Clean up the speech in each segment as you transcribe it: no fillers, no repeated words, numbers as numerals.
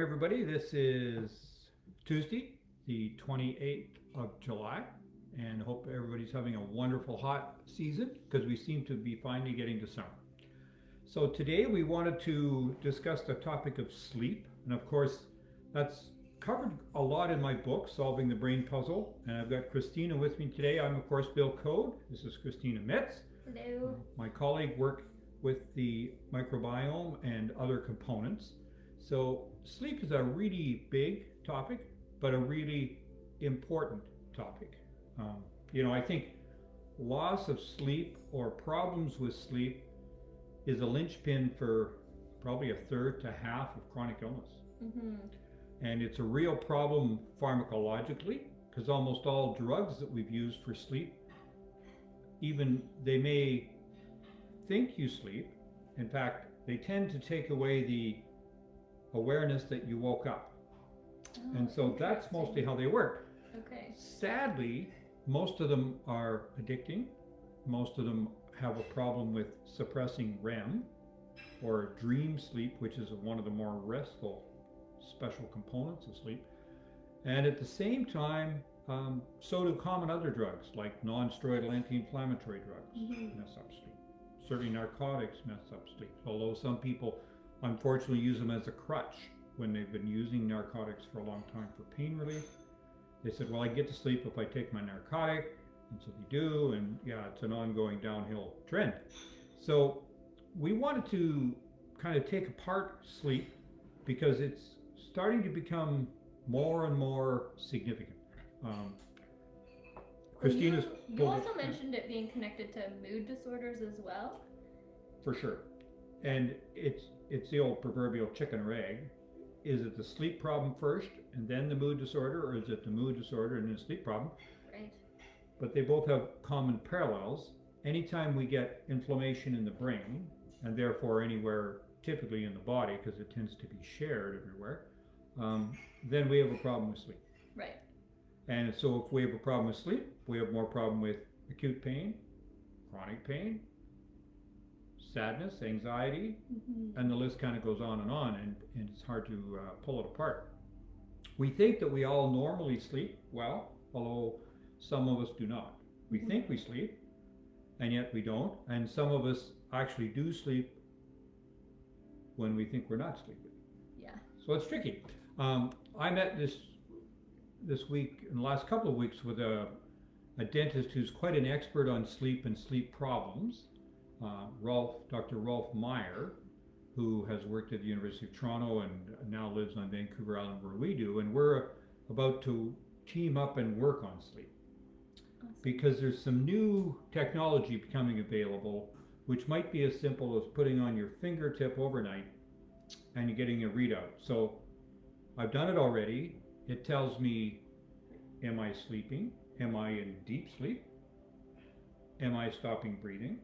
everybody. This is Tuesday, the 28th of July, and hope everybody's having a wonderful hot season because we seem to be finally getting to summer. So today we wanted to discuss the topic of sleep, and of course that's covered a lot in my book, Solving the Brain Puzzle, and I've got Kristina with me today. I'm of course Bill Code. This is Kristina Metz. Hello. My colleague worked with the microbiome and other components. So sleep is a really big topic, but a really important topic. I think loss of sleep or problems with sleep is a linchpin for probably a third to half of chronic illness. Mm-hmm. And it's a real problem pharmacologically, because almost all drugs that we've used for sleep, even they may think you sleep. In fact, they tend to take away the awareness that you woke up. And so that's mostly how they work. Okay. Sadly, most of them are addicting. Most of them have a problem with suppressing REM or dream sleep, which is one of the more restful special components of sleep. And at the same time, so do common other drugs like non-steroidal anti-inflammatory drugs mess up sleep. Certainly narcotics mess up sleep, although some people unfortunately use them as a crutch when they've been using narcotics for a long time for pain relief. They said, well, I get to sleep if I take my narcotic, and so they do, and yeah, it's an ongoing downhill trend. So we wanted to kind of take apart sleep because it's starting to become more and more significant. Christina's you also mentioned it being connected to mood disorders as well. For sure. And it's the old proverbial chicken or egg. Is it the sleep problem first and then the mood disorder, or is it the mood disorder and then the sleep problem? Right. But they both have common parallels. Anytime we get inflammation in the brain, and therefore anywhere typically in the body, because it tends to be shared everywhere, then we have a problem with sleep. Right. And so if we have a problem with sleep, we have more problem with acute pain, chronic pain, sadness, anxiety, and the list kind of goes on, and it's hard to pull it apart. We think that we all normally sleep well, although some of us do not. We think we sleep, and yet we don't, and some of us actually do sleep when we think we're not sleeping. Yeah. So it's tricky. I met this week, in the last couple of weeks, with a dentist who's quite an expert on sleep and sleep problems. Dr. Rolf Meyer, who has worked at the University of Toronto and now lives on Vancouver Island where we do, and we're about to team up and work on sleep. Awesome. Because there's some new technology becoming available, which might be as simple as putting on your fingertip overnight and you're getting a readout. So I've done it already. It tells me, am I sleeping? Am I in deep sleep? Am I stopping breathing?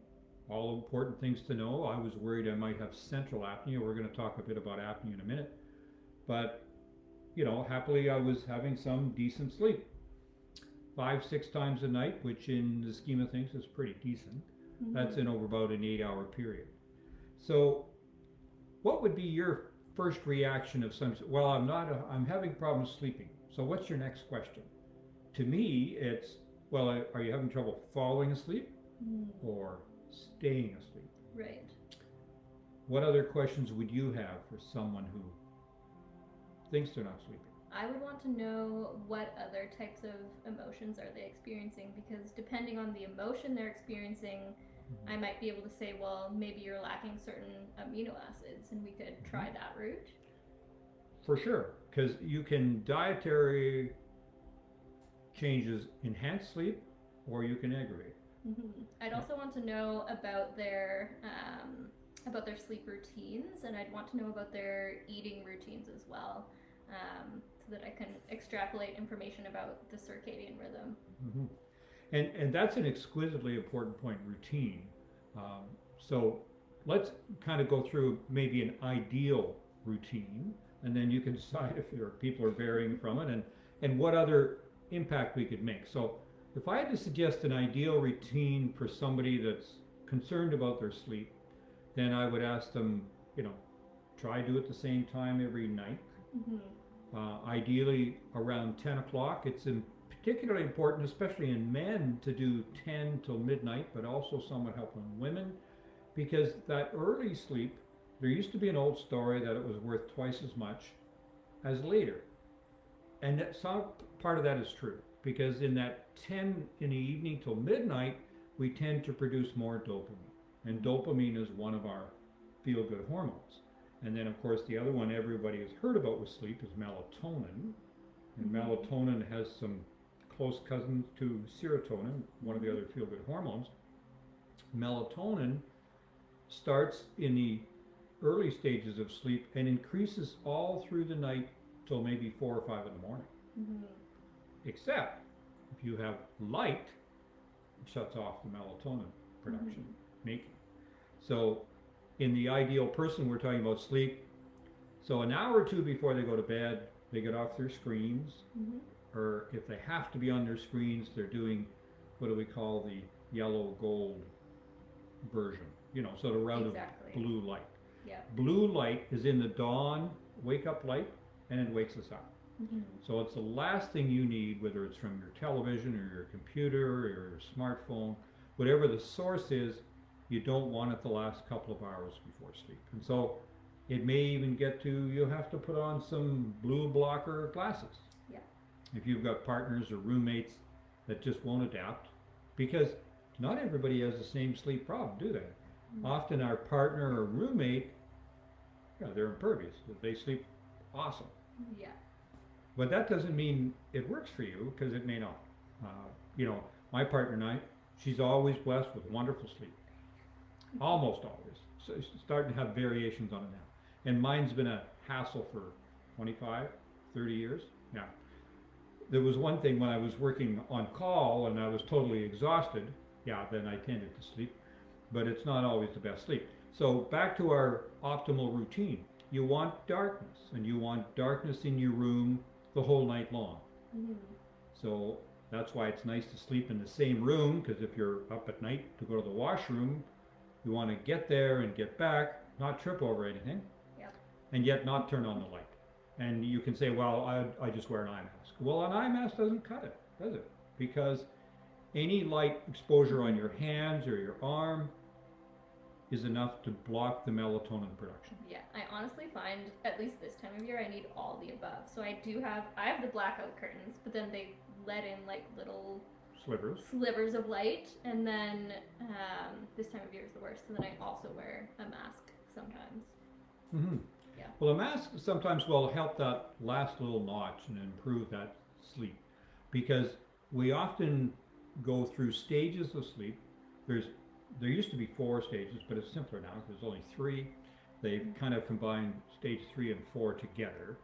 All important things to know. I was worried I might have central apnea. We're going to talk a bit about apnea in a minute. But, happily I was having some decent sleep. 5-6 times a night, which in the scheme of things is pretty decent. That's in over about an 8-hour period. So what would be your first reaction of some, well, I'm having problems sleeping. So what's your next question? To me, it's, well, are you having trouble falling asleep or staying asleep? Right. What other questions would you have for someone who thinks they're not sleeping? I would want to know what other types of emotions are they experiencing, because depending on the emotion they're experiencing, I might be able to say, well, maybe you're lacking certain amino acids and we could try that route. For sure, because you can dietary changes enhance sleep or you can aggravate. I'd also want to know about their sleep routines, and I'd want to know about their eating routines as well, so that I can extrapolate information about the circadian rhythm. And that's an exquisitely important point, routine. So let's kind of go through maybe an ideal routine, and then you can decide if people are varying from it and what other impact we could make. So if I had to suggest an ideal routine for somebody that's concerned about their sleep, then I would ask them, try to do it the same time every night, Ideally around 10 o'clock. It's particularly important, especially in men, to do 10 till midnight, but also somewhat helpful in women, because that early sleep, there used to be an old story that it was worth twice as much as later. And some part of that is true, because in that 10 in the evening till midnight, we tend to produce more dopamine. And dopamine is one of our feel-good hormones. And then, of course, the other one everybody has heard about with sleep is melatonin. And melatonin has some close cousins to serotonin, one of the other feel-good hormones. Melatonin starts in the early stages of sleep and increases all through the night till maybe 4 or 5 in the morning. Except if you have light, it shuts off the melatonin production making. So in the ideal person, we're talking about sleep. So an hour or two before they go to bed, they get off their screens, or if they have to be on their screens, they're doing what do we call the yellow gold version, so the route of blue light. Blue light is in the dawn wake up light, and it wakes us up. So it's the last thing you need, whether it's from your television or your computer or your smartphone, whatever the source is, you don't want it the last couple of hours before sleep. And so it may even get to, you'll have to put on some blue blocker glasses. If you've got partners or roommates that just won't adapt, because not everybody has the same sleep problem, do they? Often our partner or roommate, they're impervious. They sleep awesome. But that doesn't mean it works for you, because it may not. My partner and I, she's always blessed with wonderful sleep. Almost always. So she's starting to have variations on it now. And mine's been a hassle for 25, 30 years. Yeah. There was one thing when I was working on call and I was totally exhausted, then I tended to sleep. But it's not always the best sleep. So back to our optimal routine. You want darkness, and you want darkness in your room the whole night long. So that's why it's nice to sleep in the same room, because if you're up at night to go to the washroom, you want to get there and get back, not trip over anything, and yet not turn on the light. And you can say, well, I just wear an eye mask. Well, an eye mask doesn't cut it, does it? Because any light exposure on your hands or your arm is enough to block the melatonin production. I honestly find, at least this time of year, I need all the above. So I have the blackout curtains, but then they let in like little slivers of light, and then this time of year is the worst. And then I also wear a mask sometimes. Well, a mask sometimes will help that last little notch and improve that sleep, because we often go through stages of sleep. There used to be 4 stages, but it's simpler now. There's only 3. They've kind of combined stage 3 and 4 together.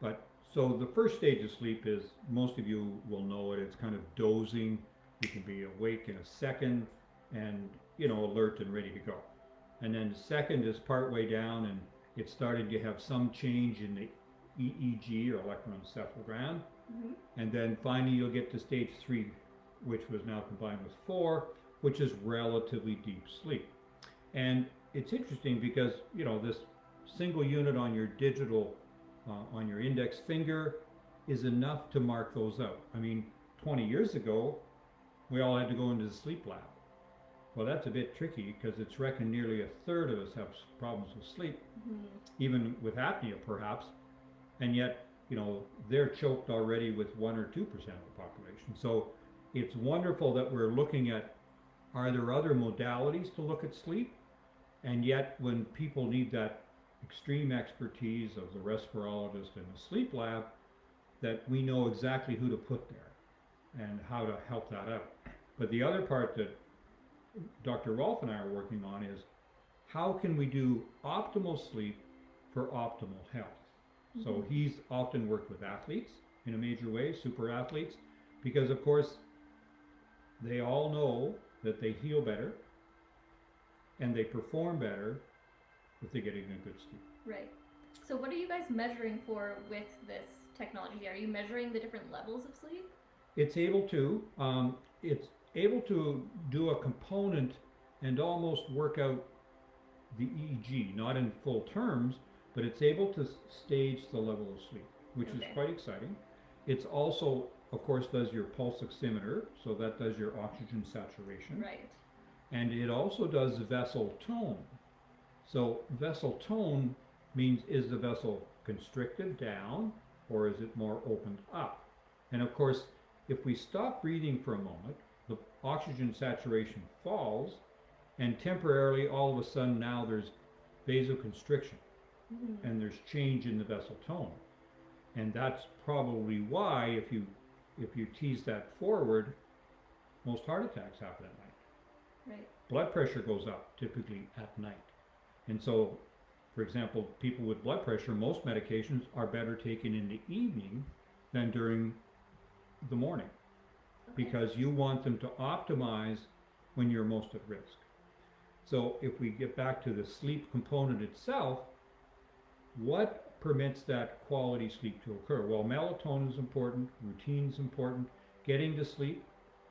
But so the first stage of sleep is, most of you will know it, it's kind of dozing. You can be awake in a second and, alert and ready to go. And then the second is part way down, and it's starting to have some change in the EEG, or electroencephalogram. And then finally you'll get to stage 3, which was now combined with 4, which is relatively deep sleep. And it's interesting because, this single unit on your digital, on your index finger, is enough to mark those out. I mean, 20 years ago, we all had to go into the sleep lab. Well, that's a bit tricky, because it's reckoned nearly a third of us have problems with sleep, even with apnea perhaps, and yet, they're choked already with 1 or 2% of the population. So it's wonderful that we're looking at, are there other modalities to look at sleep? And yet when people need that extreme expertise of the respirologist and the sleep lab, that we know exactly who to put there and how to help that out. But the other part that Dr. Rolf and I are working on is, how can we do optimal sleep for optimal health? So he's often worked with athletes in a major way, super athletes, because of course they all know that they heal better and they perform better if they're getting a good sleep. Right. So what are you guys measuring for with this technology? Are you measuring the different levels of sleep? It's able to. It's able to do a component and almost work out the EEG, not in full terms, but it's able to stage the level of sleep, which is Okay. quite exciting. It's also, of course, does your pulse oximeter, so that does your oxygen saturation. Right. And it also does vessel tone. So vessel tone means, is the vessel constricted down or is it more opened up? And of course, if we stop breathing for a moment, the oxygen saturation falls, and temporarily all of a sudden now there's vasoconstriction Mm-hmm. and there's change in the vessel tone. And that's probably why if you tease that forward, most heart attacks happen at night. Right. Blood pressure goes up typically at night. And so, for example, people with blood pressure, most medications are better taken in the evening than during the morning, Okay. because you want them to optimize when you're most at risk. So if we get back to the sleep component itself, what permits that quality sleep to occur? Well, melatonin is important, routine is important, getting to sleep.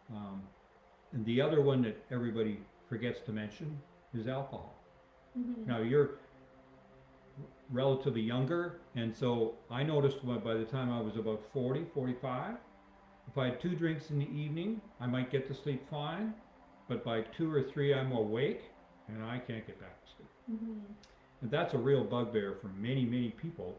And the other one that everybody forgets to mention is alcohol. Mm-hmm. Now, you're relatively younger, and so I noticed by the time I was about 40, 45, if I had 2 drinks in the evening, I might get to sleep fine, but by 2 or 3 I'm awake and I can't get back to sleep. Mm-hmm. And that's a real bugbear for many, many people.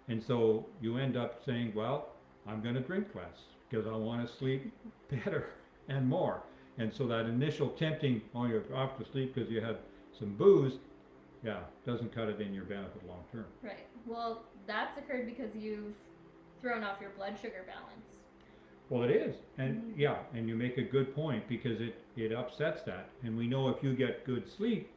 And so you end up saying, well, I'm going to drink less because I want to sleep better and more. And so that initial tempting, oh, you're off to sleep because you had some booze, yeah, doesn't cut it in your benefit long term. Right. Well, that's occurred because you've thrown off your blood sugar balance. Well, it is. And yeah, and you make a good point, because it upsets that. And we know if you get good sleep,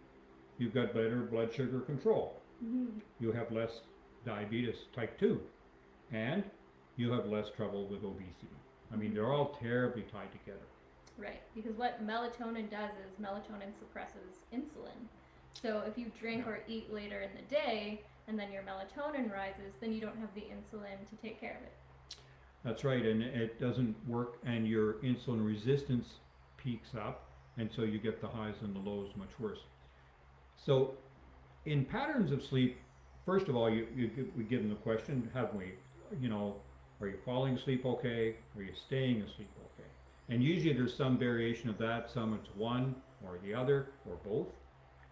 you've got better blood sugar control. Mm-hmm. You have less diabetes type 2, and you have less trouble with obesity. I mean, they're all terribly tied together. Right, because what melatonin does is melatonin suppresses insulin. So if you drink or eat later in the day and then your melatonin rises, then you don't have the insulin to take care of it. That's right, and it doesn't work, and your insulin resistance peaks up, and so you get the highs and the lows much worse. So in patterns of sleep, first of all, we give them the question, haven't we? Are you falling asleep okay? Are you staying asleep okay? And usually there's some variation of that. Some it's one or the other or both.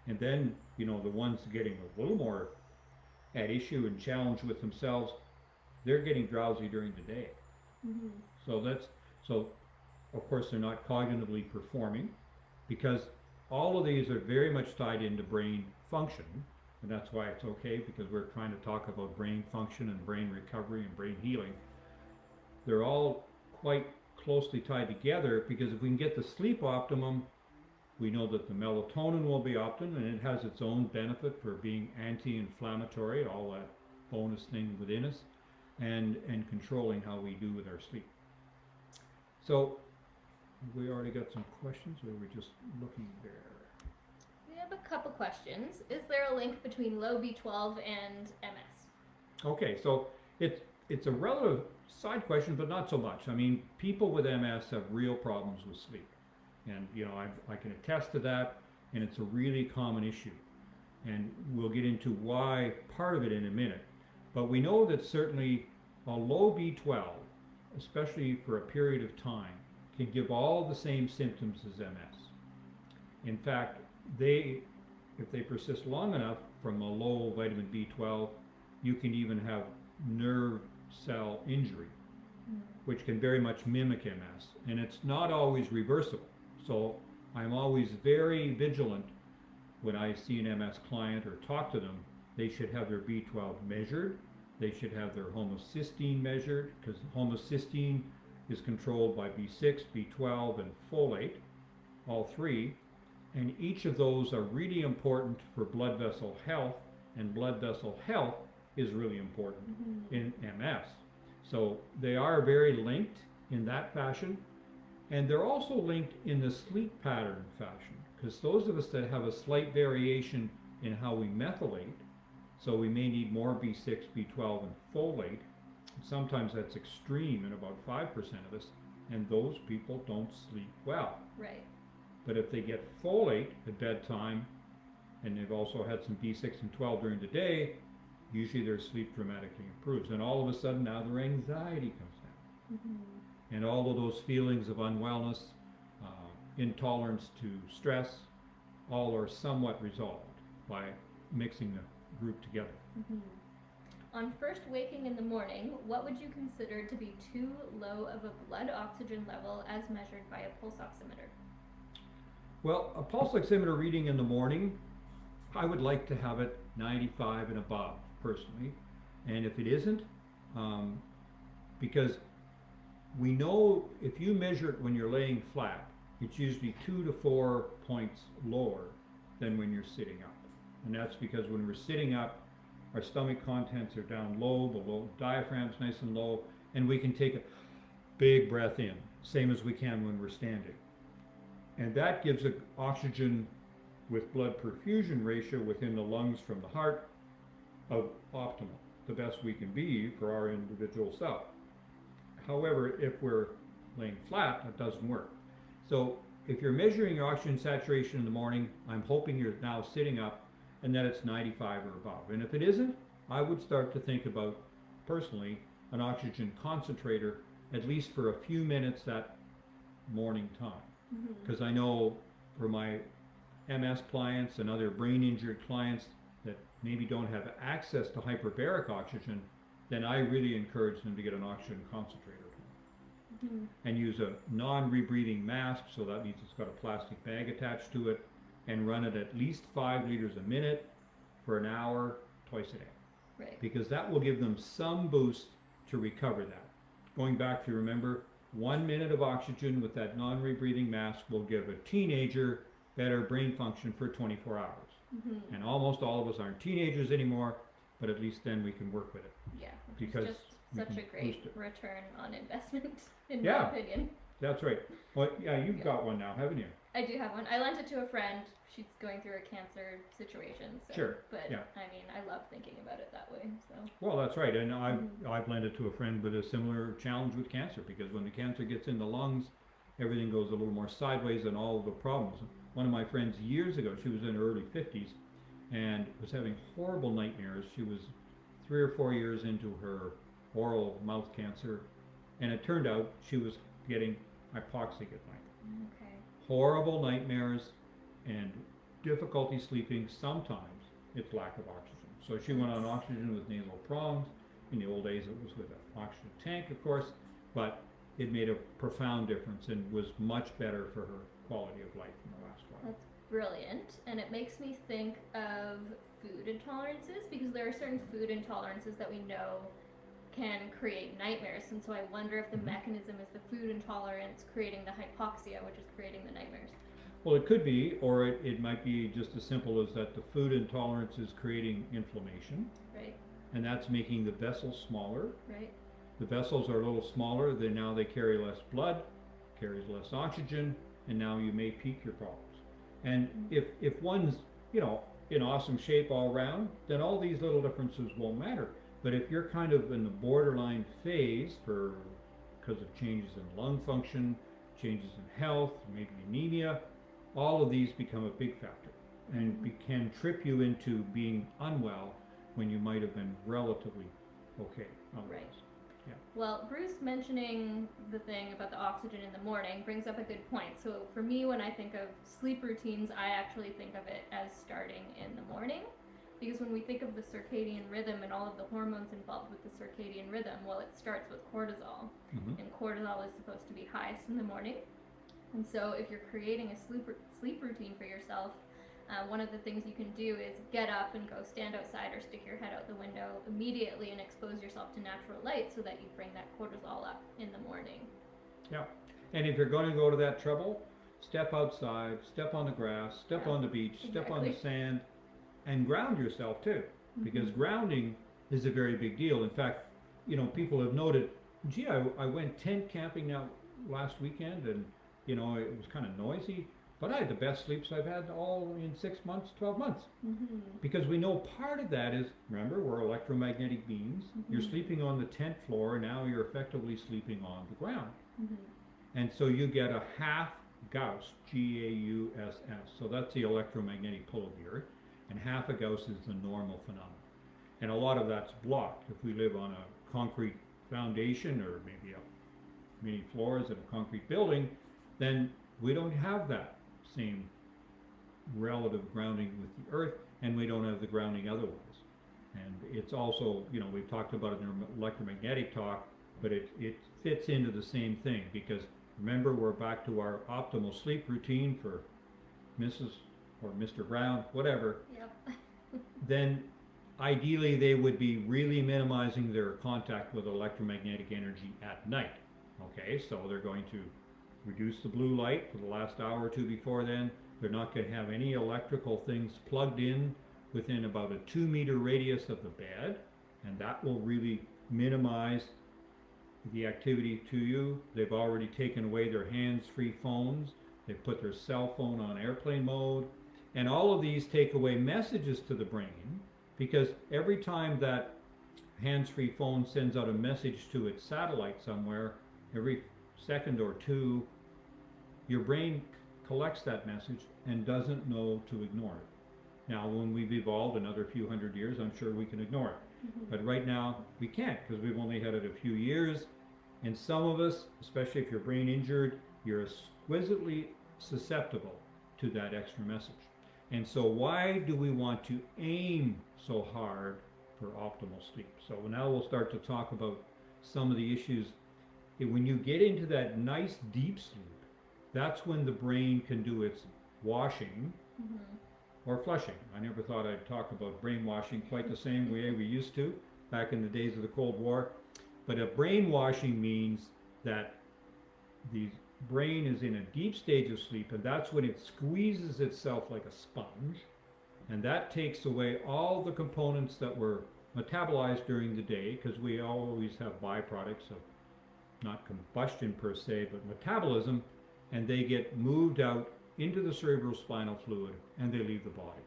And then, the ones getting a little more at issue and challenged with themselves, they're getting drowsy during the day. Mm-hmm. So of course they're not cognitively performing, because all of these are very much tied into brain function. And that's why it's okay, because we're trying to talk about brain function and brain recovery and brain healing. They're all quite closely tied together, because if we can get the sleep optimum, we know that the melatonin will be optimum, and it has its own benefit for being anti-inflammatory, all that bonus thing within us, and controlling how we do with our sleep. So we already got some questions, or we're just looking there. We have a couple questions. Is there a link between low B12 and MS? Okay, so it's a relative side question, but not so much. I mean, people with MS have real problems with sleep, and I can attest to that, and it's a really common issue, and we'll get into why part of it in a minute. But we know that certainly a low B12, especially for a period of time, can give all the same symptoms as MS. In fact, if they persist long enough from a low vitamin B12, you can even have nerve cell injury, which can very much mimic MS, and it's not always reversible. So I'm always very vigilant when I see an MS client or talk to them. They should have their B12 measured. They should have their homocysteine measured, because homocysteine is controlled by B6, B12, and folate, all three. And each of those are really important for blood vessel health, and blood vessel health is really important in MS. So they are very linked in that fashion, and they're also linked in the sleep pattern fashion, because those of us that have a slight variation in how we methylate, so we may need more B6, B12, and folate. Sometimes that's extreme in about 5% of us, and those people don't sleep well. Right. But if they get folate at bedtime, and they've also had some B6 and 12 during the day, usually their sleep dramatically improves. And all of a sudden now their anxiety comes down. Mm-hmm. And all of those feelings of unwellness, intolerance to stress, all are somewhat resolved by mixing the group together. Mm-hmm. On first waking in the morning, what would you consider to be too low of a blood oxygen level as measured by a pulse oximeter? Well, a pulse oximeter reading in the morning, I would like to have it 95 and above, personally. And if it isn't, because we know if you measure it when you're laying flat, it's usually 2 to 4 points lower than when you're sitting up. And that's because when we're sitting up, our stomach contents are down low, the low diaphragm's nice and low, and we can take a big breath in, same as we can when we're standing. And that gives an oxygen with blood perfusion ratio within the lungs from the heart of optimal, the best we can be for our individual self. However, if we're laying flat, that doesn't work. So if you're measuring your oxygen saturation in the morning, I'm hoping you're now sitting up and that it's 95 or above. And if it isn't, I would start to think about, personally, an oxygen concentrator, at least for a few minutes that morning time. Because I know for my MS clients and other brain injured clients that maybe don't have access to hyperbaric oxygen, then I really encourage them to get an oxygen concentrator. And use a non-rebreathing mask, so that means it's got a plastic bag attached to it, and run it at least 5 liters a minute for an hour, twice a day. Right. Because that will give them some boost to recover that. Going back to, remember, 1 minute of oxygen with that non-rebreathing mask will give a teenager better brain function for 24 hours. And almost all of us aren't teenagers anymore, but at least then we can work with it. Yeah, because just such a great return on investment, in Yeah. my opinion. That's right. Well, yeah, you've got one now, haven't you? I do have one. I lent it to a friend. She's going through a cancer situation. So, Sure. But Yeah. I mean, I love thinking about it that way. So. Well, that's right. And I've lent it to a friend with a similar challenge with cancer, because when the cancer gets in the lungs, everything goes a little more sideways and all of the problems. One of my friends years ago, she was in her early 50s and was having horrible nightmares. She was 3 or 4 years into her oral mouth cancer, and it turned out she was getting hypoxic at night. Okay. Horrible nightmares and difficulty sleeping. Sometimes it's lack of oxygen. So she went on oxygen with nasal prongs. In the old days it was with an oxygen tank, of course, but it made a profound difference and was much better for her quality of life in the last while. That's brilliant, and it makes me think of food intolerances, because there are certain food intolerances that we know can create nightmares, and so I wonder if the mechanism is the food intolerance creating the hypoxia, which is creating the nightmares. Well, it could be, or it might be just as simple as that the food intolerance is creating inflammation, Right. and that's making the vessels smaller. Right. The vessels are a little smaller, then now they carry less blood, carries less oxygen, and now you may peak your problems. And if one's, in awesome shape all around, then all these little differences won't matter. But if you're kind of in the borderline phase because of changes in lung function, changes in health, maybe anemia, all of these become a big factor and can trip you into being unwell when you might have been relatively okay otherwise. Right. Yeah. Well, Bruce mentioning the thing about the oxygen in the morning brings up a good point. So for me, when I think of sleep routines, I actually think of it as starting in the morning. Because when we think of the circadian rhythm and all of the hormones involved with the circadian rhythm, well, it starts with cortisol. And cortisol is supposed to be highest in the morning. And so if you're creating a sleep routine for yourself, one of the things you can do is get up and go stand outside or stick your head out the window immediately and expose yourself to natural light so that you bring that cortisol up in the morning. Yeah. And if you're going to go to that trouble, step outside, step on the grass, step on the beach, step on the sand, and ground yourself too. Because grounding is a very big deal. In fact, people have noted, gee, I went tent camping now last weekend, and it was kind of noisy, but I had the best sleeps I've had all in 6 months, 12 months. Because we know part of that is, remember, we're electromagnetic beings. You're sleeping on the tent floor, and now you're effectively sleeping on the ground. And so you get a half Gauss, G-A-U-S-S. So that's the electromagnetic pull of the earth, and half a Gauss is the normal phenomenon. And a lot of that's blocked. If we live on a concrete foundation or maybe many floors in a concrete building, then we don't have that same relative grounding with the earth, and we don't have the grounding otherwise. And it's also, you know, we've talked about it in our electromagnetic talk, but it fits into the same thing, because remember, we're back to our optimal sleep routine for Mrs. or Mr. Brown, whatever. Yep. Then ideally they would be really minimizing their contact with electromagnetic energy at night. Okay, so they're going to reduce the blue light for the last hour or two before then. They're not going to have any electrical things plugged in within about a 2-meter radius of the bed, and that will really minimize the activity to you. They've already taken away their hands-free phones. They've put their cell phone on airplane mode, and all of these take away messages to the brain, because every time that hands-free phone sends out a message to its satellite somewhere, every second or two, your brain collects that message and doesn't know to ignore it. Now, when we've evolved another few hundred years, I'm sure we can ignore it. But right now, we can't, because we've only had it a few years. And some of us, especially if you're brain injured, you're exquisitely susceptible to that extra message. And so why do we want to aim so hard for optimal sleep? So now we'll start to talk about some of the issues. When you get into that nice deep sleep, that's when the brain can do its washing or flushing. I never thought I'd talk about brainwashing quite the same way we used to back in the days of the Cold War. But a brainwashing means that the brain is in a deep stage of sleep, and that's when it squeezes itself like a sponge, and that takes away all the components that were metabolized during the day, because we always have byproducts of not combustion per se, but metabolism, and they get moved out into the cerebrospinal fluid and they leave the body.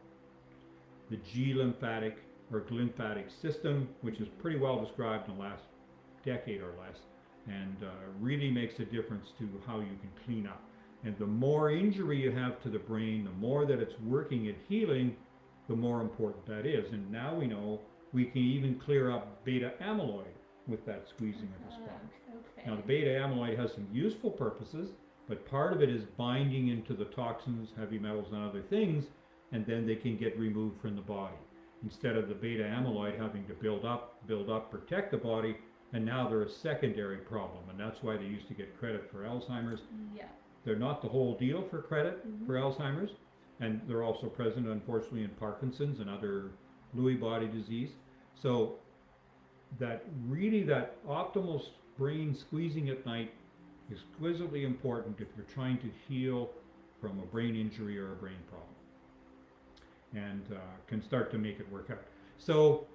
The G-lymphatic or glymphatic system, which is pretty well described in the last decade or less, and really makes a difference to how you can clean up. And the more injury you have to the brain, the more that it's working at healing, the more important that is. And now we know we can even clear up beta amyloid with that squeezing of the sponge. Okay. Now, the beta amyloid has some useful purposes, but part of it is binding into the toxins, heavy metals, and other things, and then they can get removed from the body. Instead of the beta amyloid having to build up, protect the body, and now they're a secondary problem, and that's why they used to get credit for Alzheimer's. Yeah. They're not the whole deal for credit for Alzheimer's, and they're also present, unfortunately, in Parkinson's and other Lewy body disease. So that optimal brain squeezing at night is exquisitely important if you're trying to heal from a brain injury or a brain problem, and can start to make it work out. So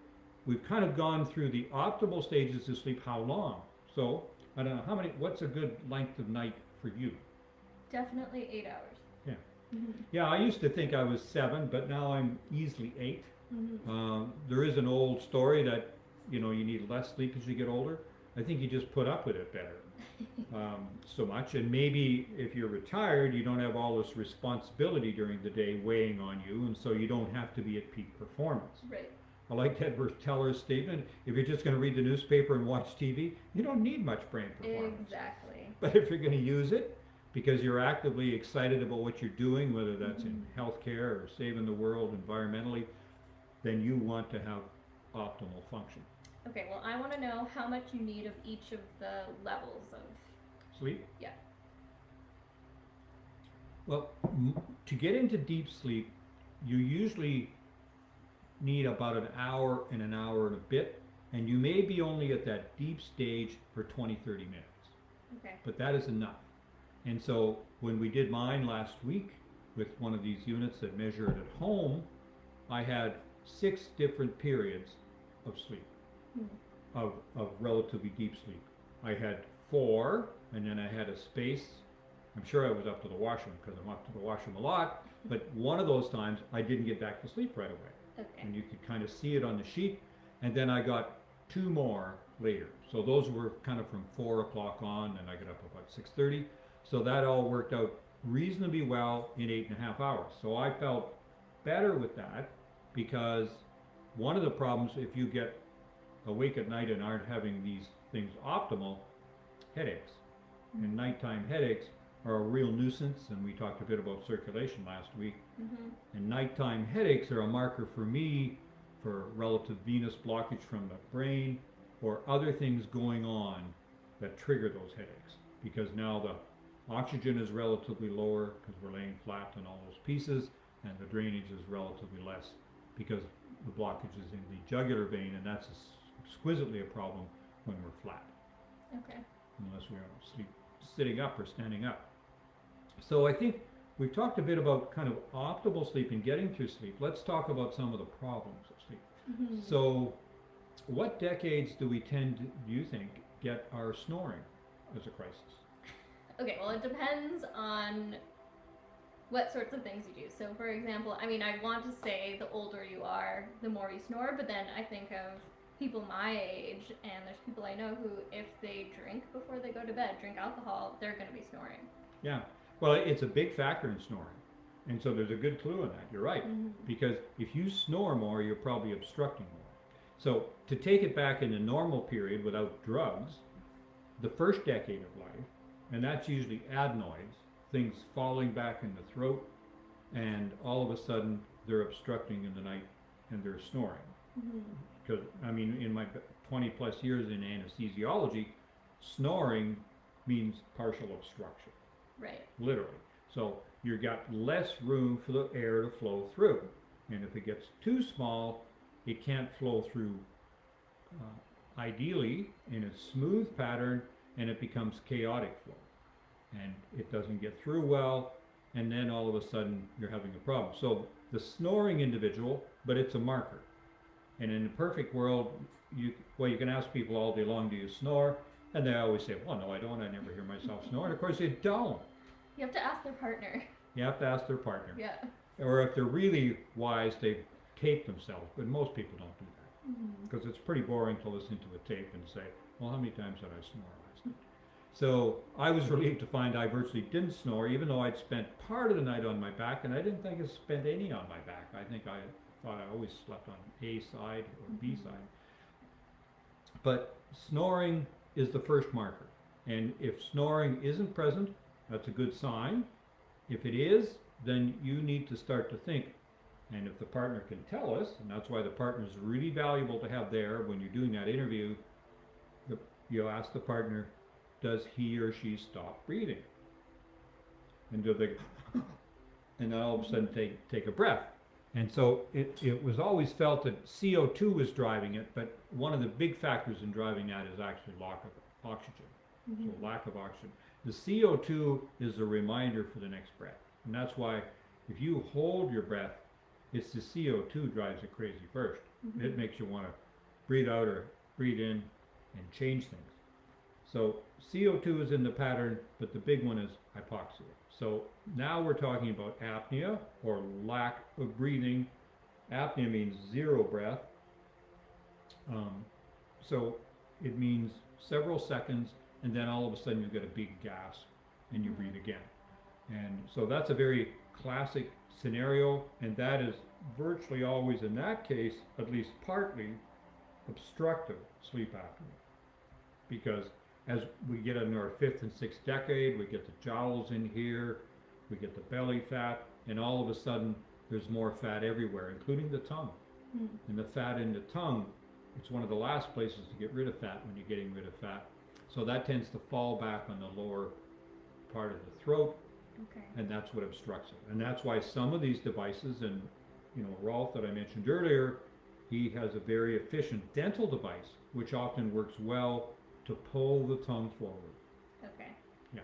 we've kind of gone through the optimal stages of sleep. How long? So I don't know what's a good length of night for you? Definitely 8 hours. Yeah. Yeah, I used to think I was 7, but now I'm easily 8. There is an old story that, you know, you need less sleep as you get older. I think you just put up with it better so much, and maybe if you're retired, you don't have all this responsibility during the day weighing on you, and so you don't have to be at peak performance. Right. I like Edward Teller's statement, if you're just going to read the newspaper and watch TV, you don't need much brain performance. Exactly. But if you're going to use it because you're actively excited about what you're doing, whether that's in healthcare or saving the world environmentally, then you want to have optimal function. Okay, well, I want to know how much you need of each of the levels of Sleep? Yeah. Well, to get into deep sleep, you usually need about an hour and a bit, and you may be only at that deep stage for 20-30 minutes. Okay. But that is enough. And so when we did mine last week with one of these units that measure it at home, I had 6 different periods of sleep, of relatively deep sleep. I had 4, and then I had a space. I'm sure I was up to the washroom because I'm up to the washroom a lot, but one of those times I didn't get back to sleep right away. Okay. And you could kind of see it on the sheet, and then I got 2 more later. So those were kind of from 4 o'clock on, and I got up about 6:30. So that all worked out reasonably well in 8.5 hours. So I felt better with that because one of the problems if you get awake at night and aren't having these things optimal, headaches. And nighttime headaches are a real nuisance, and we talked a bit about circulation last week. And nighttime headaches are a marker for me for relative venous blockage from the brain or other things going on that trigger those headaches, because now the oxygen is relatively lower because we're laying flat on all those pieces, and the drainage is relatively less because the blockage is in the jugular vein, and that's exquisitely a problem when we're flat. Okay. Unless we are sleep sitting up or standing up. So I think we've talked a bit about kind of optimal sleep and getting through sleep. Let's talk about some of the problems of sleep. So what decades do we tend to, do you think, get our snoring as a crisis? Okay, well, it depends on what sorts of things you do. So, for example, I mean, I want to say the older you are, the more you snore, but then I think of people my age, and there's people I know who, if they drink before they go to bed, drink alcohol, they're going to be snoring. Yeah, well, it's a big factor in snoring. And so there's a good clue in that, you're right. Because if you snore more, you're probably obstructing more. So to take it back in the normal period without drugs, the first decade of life, and that's usually adenoids, things falling back in the throat, and all of a sudden they're obstructing in the night and they're snoring. Because, I mean, in my 20 plus years in anesthesiology, snoring means partial obstruction. Right. Literally. So you've got less room for the air to flow through. And if it gets too small, it can't flow through ideally in a smooth pattern, and it becomes chaotic flow. And it doesn't get through well, and then all of a sudden you're having a problem. So the snoring individual, but it's a marker. And in a perfect world, you can ask people all day long, do you snore? And they always say, well, no, I don't. I never hear myself snore. And of course, they don't. You have to ask their partner. You have to ask their partner. Yeah. Or if they're really wise, they tape themselves. But most people don't do that. Because it's pretty boring to listen to a tape and say, well, how many times did I snore last night? So I was relieved to find I virtually didn't snore, even though I'd spent part of the night on my back, and I didn't think I spent any on my back. I think I thought I always slept on A side or B side. But snoring is the first marker. And if snoring isn't present, that's a good sign. If it is, then you need to start to think. And if the partner can tell us, and that's why the partner is really valuable to have there when you're doing that interview, you ask the partner, does he or she stop breathing? And do they, and then all of a sudden take a breath. And so it was always felt that CO2 was driving it, but one of the big factors in driving that is actually lack of oxygen. So lack of oxygen. The CO2 is a reminder for the next breath. And that's why if you hold your breath, it's the CO2 drives it crazy first. It makes you want to breathe out or breathe in and change things. So CO2 is in the pattern, but the big one is hypoxia. So now we're talking about apnea, or lack of breathing. Apnea means zero breath. So it means several seconds, and then all of a sudden you get a big gasp and you breathe again. And so that's a very classic scenario, and that is virtually always, in that case, at least partly, obstructive sleep apnea. Because as we get into our 5th and 6th decade, we get the jowls in here, we get the belly fat, and all of a sudden there's more fat everywhere, including the tongue. And the fat in the tongue, it's one of the last places to get rid of fat when you're getting rid of fat. So that tends to fall back on the lower part of the throat, and that's what obstructs it. And that's why some of these devices, and Rolf that I mentioned earlier, he has a very efficient dental device, which often works well to pull the tongue forward. Okay. Yeah.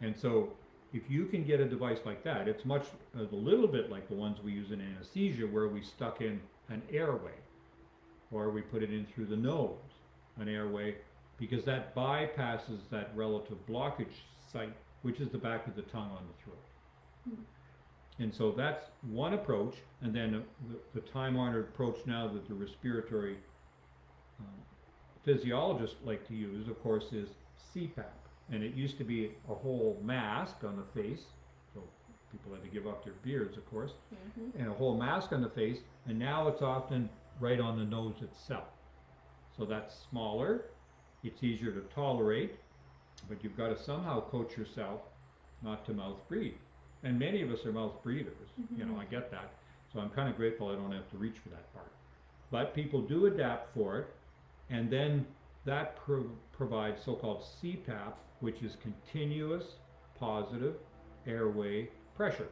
And so if you can get a device like that, it's a little bit like the ones we use in anesthesia, where we stuck in an airway, or we put it in through the nose, an airway, because that bypasses that relative blockage site, which is the back of the tongue on the throat. And so that's one approach. And then the time-honored approach now that the respiratory physiologists like to use, of course, is CPAP. And it used to be a whole mask on the face, so people had to give up their beards, of course, and a whole mask on the face. And now it's often right on the nose itself. So that's smaller, it's easier to tolerate, but you've got to somehow coach yourself not to mouth breathe. And many of us are mouth breathers, you know, I get that. So I'm kind of grateful I don't have to reach for that part. But people do adapt for it, and then that provides so-called CPAP, which is continuous positive airway pressure.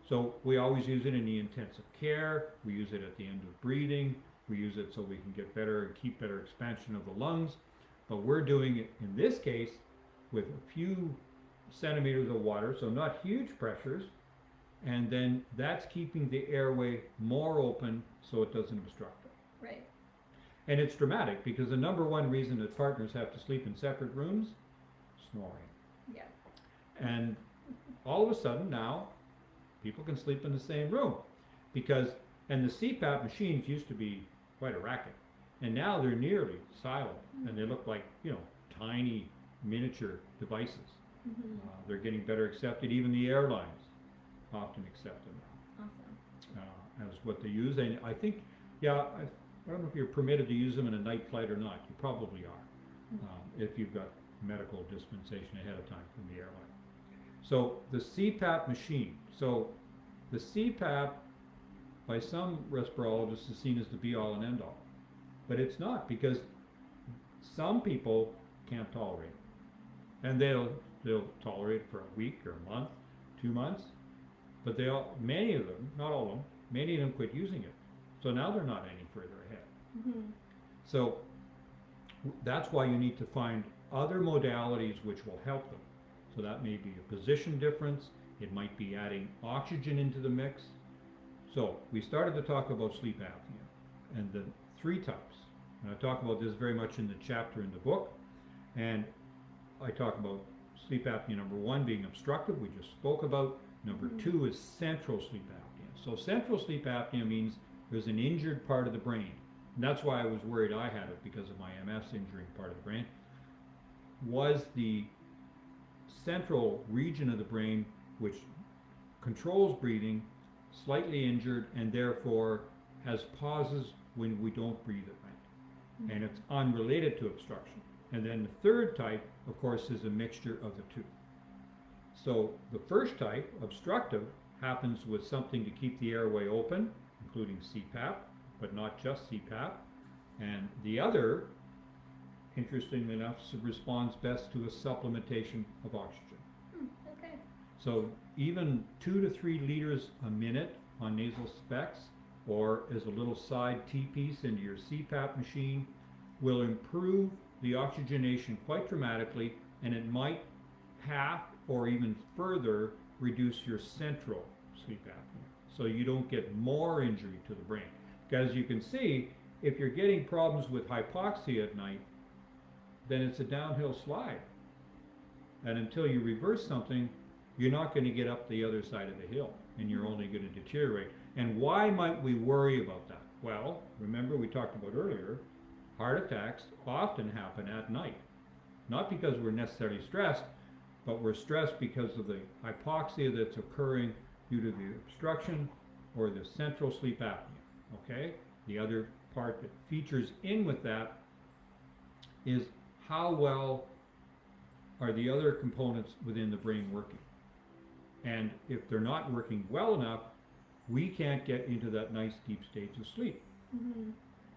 So we always use it in the intensive care, we use it at the end of breathing, we use it so we can get better and keep better expansion of the lungs. But we're doing it in this case with a few centimeters of water, so not huge pressures, and then that's keeping the airway more open so it doesn't obstruct it. Right. And it's dramatic because the number one reason that partners have to sleep in separate rooms, snoring. Yeah. And all of a sudden now, people can sleep in the same room because, and the CPAP machines used to be quite a racket, and now they're nearly silent, and they look like, you know, tiny miniature devices. They're getting better accepted. Even the airlines often accept them Awesome. as what they use. And I think, yeah, I don't know if you're permitted to use them in a night flight or not. You probably are, if you've got medical dispensation ahead of time from the airline. So the CPAP machine. So the CPAP, by some respirologists, is seen as the be-all and end-all. But it's not, because some people can't tolerate it. And they'll tolerate it for a week or a month, 2 months. But many of them, not all of them, many of them quit using it. So now they're not any further ahead. So that's why you need to find other modalities which will help them. So that may be a position difference. It might be adding oxygen into the mix. So we started to talk about sleep apnea and the 3 types. And I talk about this very much in the chapter in the book. And I talk about sleep apnea number 1 being obstructive, we just spoke about. Number 2 is central sleep apnea. So central sleep apnea means there's an injured part of the brain. And that's why I was worried I had it, because of my MS injuring part of the brain, was the central region of the brain which controls breathing, slightly injured, and therefore has pauses when we don't breathe at night. And it's unrelated to obstruction. And then the 3rd type, of course, is a mixture of the 2. So the first type, obstructive, happens with something to keep the airway open, including CPAP, but not just CPAP. And the other, interestingly enough, responds best to a supplementation of oxygen. Okay. So even 2 to 3 liters a minute on nasal specs, or as a little side T-piece into your CPAP machine, will improve the oxygenation quite dramatically, and it might half or even further reduce your central sleep apnea, so you don't get more injury to the brain. Because you can see, if you're getting problems with hypoxia at night, then it's a downhill slide. And until you reverse something, you're not going to get up the other side of the hill, and you're only going to deteriorate. And why might we worry about that? Well, remember we talked about earlier, heart attacks often happen at night. Not because we're necessarily stressed, but we're stressed because of the hypoxia that's occurring due to the obstruction or the central sleep apnea, okay? The other part that features in with that is how well are the other components within the brain working. And if they're not working well enough, we can't get into that nice deep stage of sleep.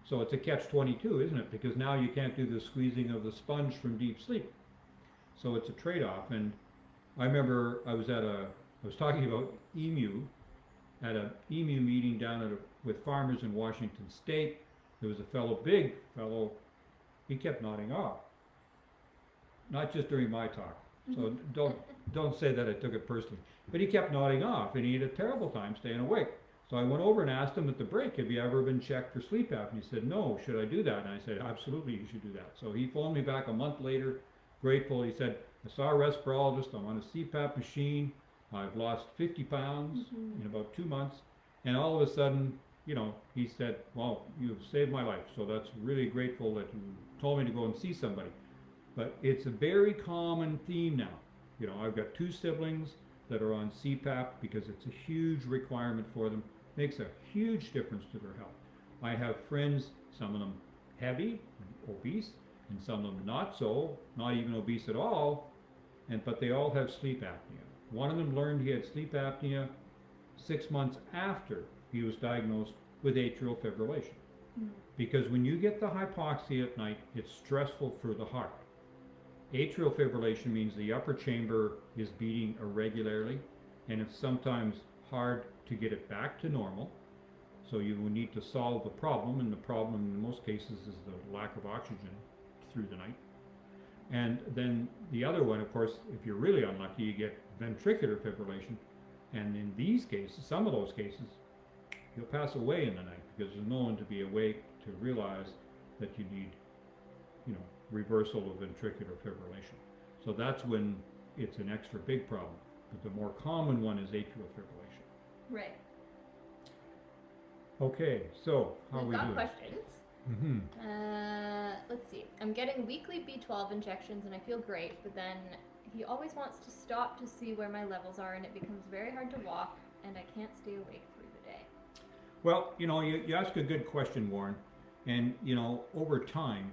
So it's a catch-22, isn't it? Because now you can't do the squeezing of the sponge from deep sleep. So it's a trade-off. And I remember I was talking about emu at an emu meeting down with farmers in Washington State. There was a big fellow, he kept nodding off. Not just during my talk. So don't say that I took it personally. But he kept nodding off, and he had a terrible time staying awake. So I went over and asked him at the break, have you ever been checked for sleep apnea? And he said, no, should I do that? And I said, absolutely, you should do that. So he phoned me back a month later, grateful. He said, I saw a respirologist, I'm on a CPAP machine, I've lost 50 pounds in about 2 months. And all of a sudden, you know, he said, well, you've saved my life. So that's really grateful that you told me to go and see somebody. But it's a very common theme now. You know, I've got 2 siblings that are on CPAP because it's a huge requirement for them. Makes a huge difference to their health. I have friends, some of them heavy, obese, and some of them not so, not even obese at all, but they all have sleep apnea. One of them learned he had sleep apnea 6 months after he was diagnosed with atrial fibrillation. Because when you get the hypoxia at night, it's stressful for the heart. Atrial fibrillation means the upper chamber is beating irregularly, and it's sometimes hard to get it back to normal. So you will need to solve the problem, and the problem in most cases is the lack of oxygen through the night. And then the other one, of course, if you're really unlucky, you get ventricular fibrillation. And in these cases, some of those cases, you'll pass away in the night because there's no one to be awake to realize that you need, reversal of ventricular fibrillation. So that's when it's an extra big problem. But the more common one is atrial fibrillation. Right. Okay, so how are we We've doing? got questions. Let's see. I'm getting weekly B12 injections and I feel great, but then he always wants to stop to see where my levels are, and it becomes very hard to walk, and I can't stay awake through the day. Well, you ask a good question, Warren. And, over time,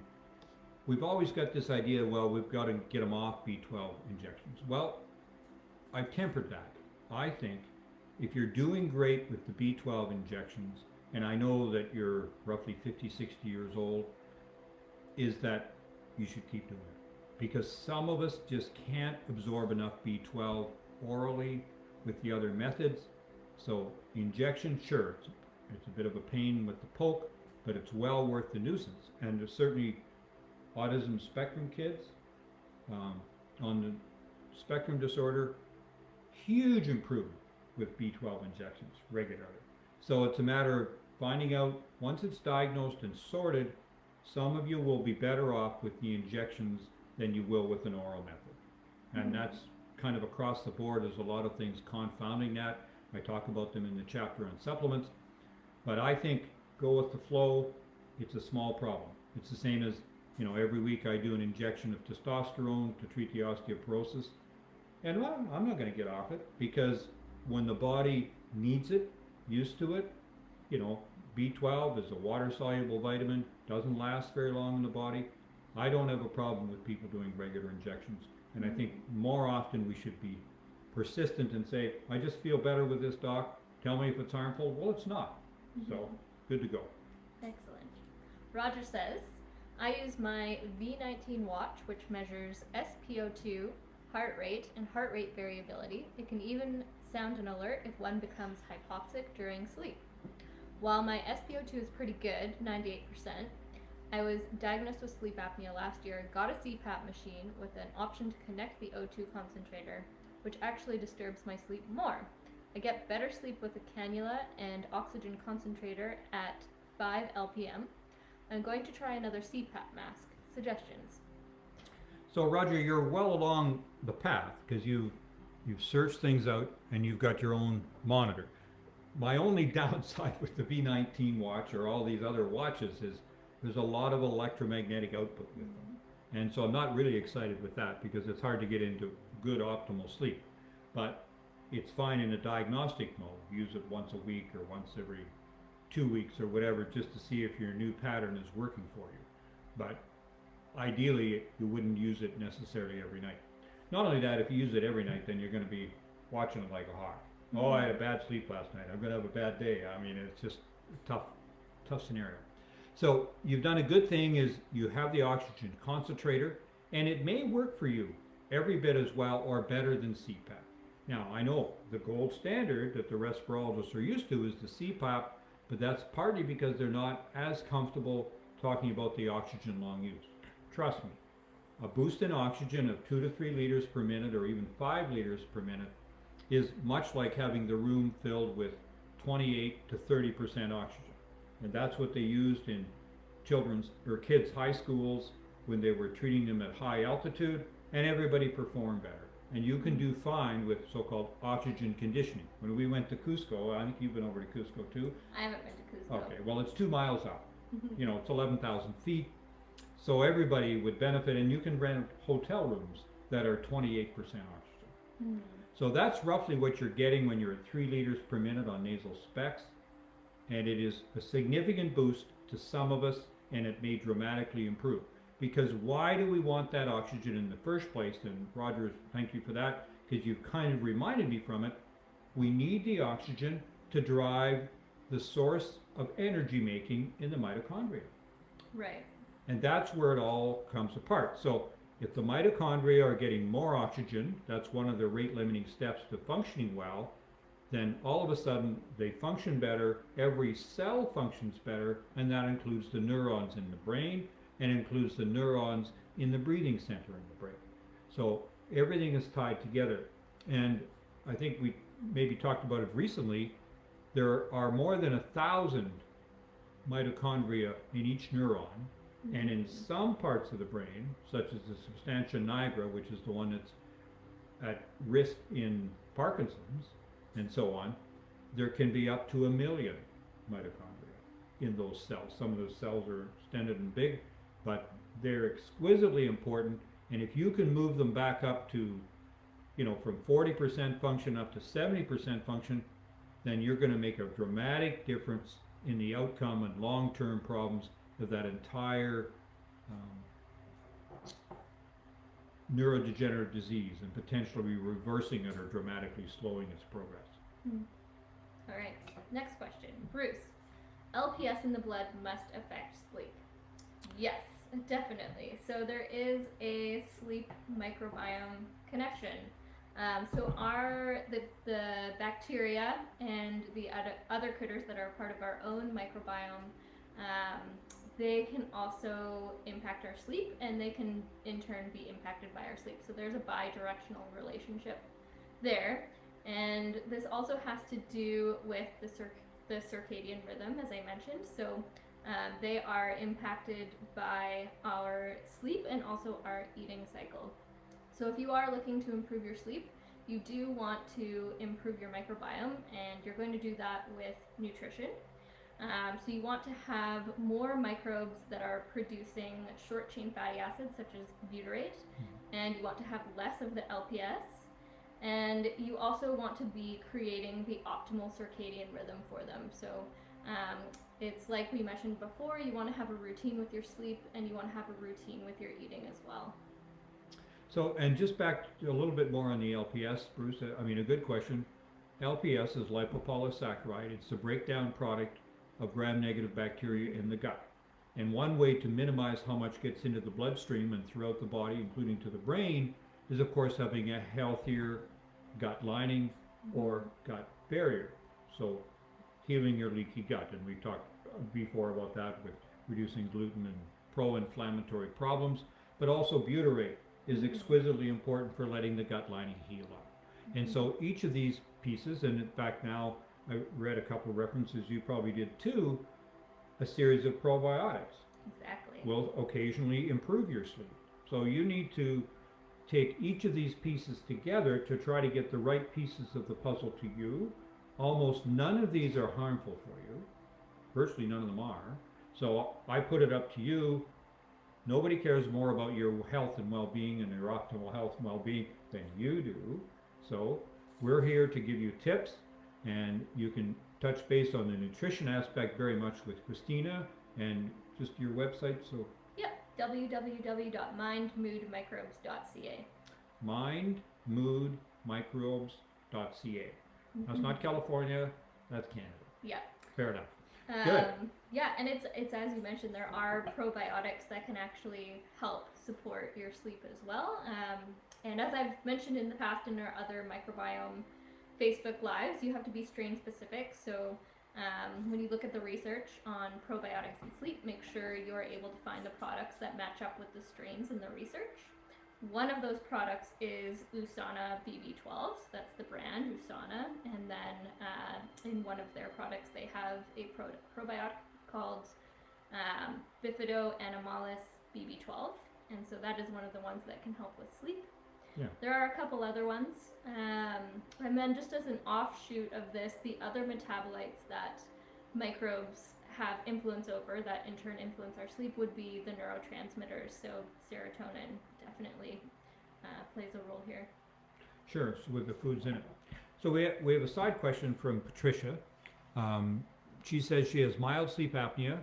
we've always got this idea, well, we've got to get them off B12 injections. Well, I've tempered that. I think if you're doing great with the B12 injections, and I know that you're roughly 50, 60 years old, is that you should keep doing it. Because some of us just can't absorb enough B12 orally with the other methods. So injection, sure, it's a bit of a pain with the poke, but it's well worth the nuisance. And there's certainly autism spectrum kids on the spectrum disorder, huge improvement with B12 injections regularly. So it's a matter of finding out, once it's diagnosed and sorted, some of you will be better off with the injections than you will with an oral method. And that's kind of across the board. There's a lot of things confounding that. I talk about them in the chapter on supplements. But I think go with the flow. It's a small problem. It's the same as, every week I do an injection of testosterone to treat the osteoporosis. And I'm not going to get off it, because when the body needs it, used to it, B12 is a water-soluble vitamin, doesn't last very long in the body. I don't have a problem with people doing regular injections. And I think more often we should be persistent and say, I just feel better with this, doc. Tell me if it's harmful. Well, it's not. So, good to go. Excellent. Roger says, I use my V19 watch, which measures SpO2, heart rate, and heart rate variability. It can even sound an alert if one becomes hypoxic during sleep. While my SpO2 is pretty good, 98%, I was diagnosed with sleep apnea last year, got a CPAP machine with an option to connect the O2 concentrator, which actually disturbs my sleep more. I get better sleep with a cannula and oxygen concentrator at 5 LPM. I'm going to try another CPAP mask. Suggestions? So Roger, you're well along the path, because you've searched things out and you've got your own monitor. My only downside with the V19 watch or all these other watches is there's a lot of electromagnetic output with them. And so I'm not really excited with that, because it's hard to get into good optimal sleep. But it's fine in a diagnostic mode. Use it once a week or once every 2 weeks or whatever, just to see if your new pattern is working for you. But ideally, you wouldn't use it necessarily every night. Not only that, if you use it every night, then you're going to be watching it like a hawk. Oh, I had a bad sleep last night. I'm going to have a bad day. I mean, it's just a tough scenario. So you've done a good thing, is you have the oxygen concentrator, and it may work for you every bit as well or better than CPAP. Now, I know the gold standard that the respirologists are used to is the CPAP, but that's partly because they're not as comfortable talking about the oxygen long use. Trust me, a boost in oxygen of 2 to 3 liters per minute or even 5 liters per minute is much like having the room filled with 28 to 30% oxygen. And that's what they used in children's or kids' high schools when they were treating them at high altitude, and everybody performed better. And you can do fine with so-called oxygen conditioning. When we went to Cusco, I think you've been over to Cusco too. I haven't been to Cusco. Okay, well, it's 2 miles up. It's 11,000 feet. So everybody would benefit, and you can rent hotel rooms that are 28% oxygen. So that's roughly what you're getting when you're at 3 liters per minute on nasal specs. and it is a significant boost to some of us, and it may dramatically improve. Because why do we want that oxygen in the first place? And Roger, thank you for that, because you've kind of reminded me from it. We need the oxygen to drive the source of energy making in the mitochondria. Right. And that's where it all comes apart. So if the mitochondria are getting more oxygen, that's one of the rate limiting steps to functioning well, then all of a sudden they function better, every cell functions better, and that includes the neurons in the brain and includes the neurons in the breathing center in the brain. So everything is tied together. And I think we maybe talked about it recently. There are more than 1,000 mitochondria in each neuron, and in some parts of the brain, such as the substantia nigra, which is the one that's at risk in Parkinson's and so on, there can be up to 1 million mitochondria in those cells. Some of those cells are extended and big, but they're exquisitely important. And if you can move them back up to, from 40% function up to 70% function, then you're going to make a dramatic difference in the outcome and long-term problems of that entire neurodegenerative disease, and potentially reversing it or dramatically slowing its progress. All right, next question. Bruce, LPS in the blood must affect sleep. Yes, definitely. So there is a sleep microbiome connection. So the bacteria and the other critters that are part of our own microbiome, they can also impact our sleep, and they can in turn be impacted by our sleep. So there's a bi-directional relationship there. And this also has to do with the circadian rhythm, as I mentioned. So they are impacted by our sleep and also our eating cycle. So if you are looking to improve your sleep, you do want to improve your microbiome, and you're going to do that with nutrition. So you want to have more microbes that are producing short chain fatty acids such as butyrate, and you want to have less of the LPS, and you also want to be creating the optimal circadian rhythm for them. So it's like we mentioned before, you want to have a routine with your sleep, and you want to have a routine with your eating as well. So, and just back to a little bit more on the LPS, Bruce, I mean, a good question. LPS is lipopolysaccharide. It's the breakdown product of gram-negative bacteria in the gut. And one way to minimize how much gets into the bloodstream and throughout the body, including to the brain, is of course having a healthier gut lining or gut barrier. So healing your leaky gut. And we talked before about that with reducing gluten and pro-inflammatory problems, but also butyrate is exquisitely important for letting the gut lining heal up. And so each of these pieces, and in fact now I read a couple of references, you probably did too, a series of probiotics. Exactly. Will occasionally improve your sleep. So you need to take each of these pieces together to try to get the right pieces of the puzzle to you. Almost none of these are harmful for you. Virtually none of them are. So I put it up to you. Nobody cares more about your health and well-being and your optimal health and well-being than you do. So we're here to give you tips, and you can touch base on the nutrition aspect very much with Kristina, and just your website. So yep, www.mindmoodmicrobes.ca. Mindmoodmicrobes.ca. That's not California, that's Canada. Yeah. Fair enough. Good. Yeah, and it's as you mentioned, there are probiotics that can actually help support your sleep as well. And as I've mentioned in the past in our other microbiome Facebook Lives, you have to be strain specific. So when you look at the research on probiotics and sleep, make sure you're able to find the products that match up with the strains in the research. One of those products is Usana BB12, that's the brand, Usana, and then in one of their products they have a probiotic called Bifido Animalis BB12, and so that is one of the ones that can help with sleep. Yeah. There are a couple other ones, and then just as an offshoot of this, the other metabolites that microbes have influence over that in turn influence our sleep would be the neurotransmitters. So serotonin definitely plays a role here. Sure, so with the foods in it. So we have a side question from Patricia. She says she has mild sleep apnea,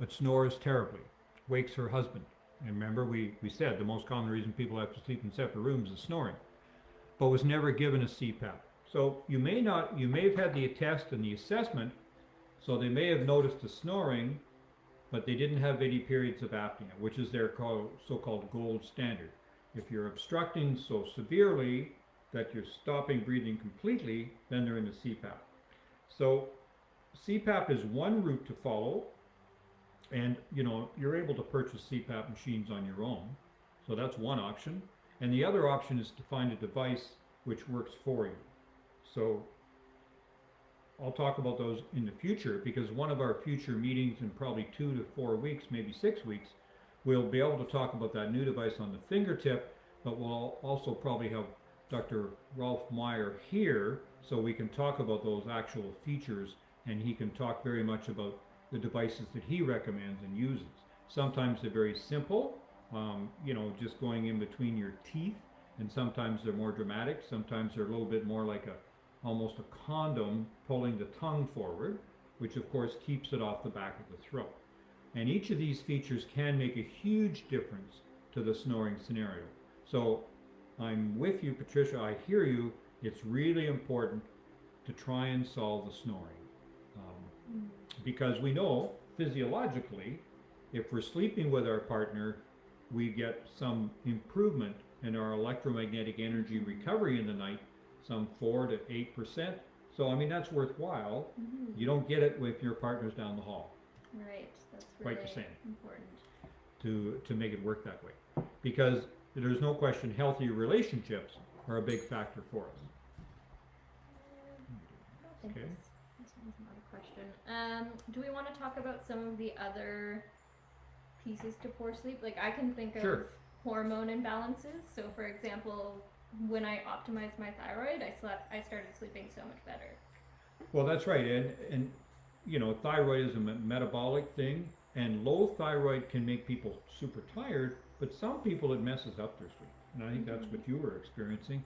but snores terribly, wakes her husband. And remember, we said the most common reason people have to sleep in separate rooms is snoring, but was never given a CPAP. So you may have had the test and the assessment, so they may have noticed the snoring, but they didn't have any periods of apnea, which is their so-called gold standard. If you're obstructing so severely that you're stopping breathing completely, then they're in the CPAP. So CPAP is one route to follow, and you're able to purchase CPAP machines on your own. So that's one option. And the other option is to find a device which works for you. So I'll talk about those in the future, because one of our future meetings in probably 2 to 4 weeks, maybe 6 weeks, we'll be able to talk about that new device on the fingertip, but we'll also probably have Dr. Ralph Meyer here so we can talk about those actual features, and he can talk very much about the devices that he recommends and uses. Sometimes they're very simple, just going in between your teeth, and sometimes they're more dramatic. Sometimes they're a little bit more like almost a condom pulling the tongue forward, which of course keeps it off the back of the throat. And each of these features can make a huge difference to the snoring scenario. So I'm with you, Patricia, I hear you. It's really important to try and solve the snoring. Because we know physiologically, if we're sleeping with our partner, we get some improvement in our electromagnetic energy recovery in the night, some 4 to 8%. So I mean, that's worthwhile. You don't get it with your partner's down the hall. Right, that's really Quite the same. Important. To make it work that way. Because there's no question healthy relationships are a big factor for us. I think Okay. this one's not a question. Do we want to talk about some of the other pieces to poor sleep? Like, I can think of Sure. hormone imbalances. So for example, when I optimized my thyroid, I started sleeping so much better. Well, that's right, and thyroid is a metabolic thing, and low thyroid can make people super tired, but some people it messes up their sleep, and I think that's what you were experiencing.